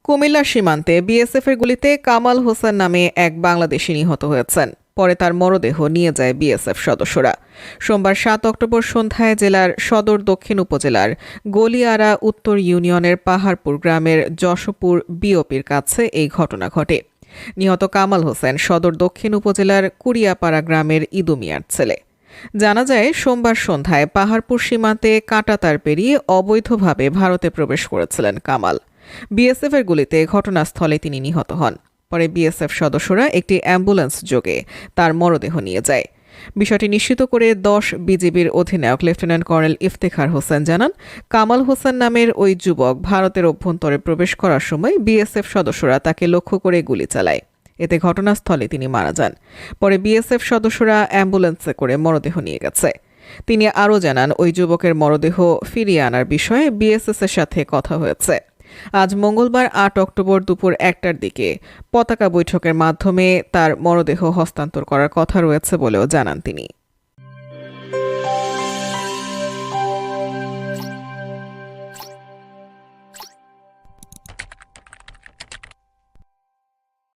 কুমিল্লা সীমান্তে বিএসএফের গুলিতে কামাল হোসেন নামে এক বাংলাদেশি নিহত হয়েছেন। পরে তার মরদেহ নিয়ে যায় বিএসএফ সদস্যরা। সোমবার ৭ অক্টোবর সন্ধ্যায় জেলার সদর দক্ষিণ উপজেলার গলিয়ারা উত্তর ইউনিয়নের পাহাড়পুর গ্রামের যশোপুর বিওপির কাছে এই ঘটনা ঘটে। নিহত কামাল হোসেন সদর দক্ষিণ উপজেলার কুড়িয়াপাড়া গ্রামের ইদু মিয়ার ছেলে। জানা যায়, সোমবার সন্ধ্যায় পাহাড়পুর সীমান্তে কাঁটাতার পেরিয়ে অবৈধভাবে ভারতে প্রবেশ করেছিলেন কামাল। বিএসএফের গুলিতে ঘটনাস্থলে তিনি নিহত হন। পরে বিএসএফ সদস্যরা একটি অ্যাম্বুলেন্স যোগে তার মরদেহ নিয়ে যায়। বিষয়টি নিশ্চিত করে ১০ বিজিবির অধিনায়ক লেফটেন্যান্ট কর্নেল ইফতেখার হোসেন জানান, কামাল হোসেন নামের ওই যুবক ভারতের অভ্যন্তরে প্রবেশ করার সময় বিএসএফ সদস্যরা তাকে লক্ষ্য করে গুলি চালায়। এতে ঘটনাস্থলে তিনি মারা যান। পরে বিএসএফ সদস্যরা অ্যাম্বুলেন্সে করে মরদেহ নিয়ে গেছে। তিনি আরও জানান, ওই যুবকের মরদেহ ফিরিয়ে আনার বিষয়ে বিএসএসের সাথে কথা হয়েছে। আজ মঙ্গলবার ৮ অক্টোবর দুপুর ১টার দিকে পতাকা বৈঠকের মাধ্যমে তার মরদেহ হস্তান্তর করার কথা রয়েছে বলেও জানান তিনি।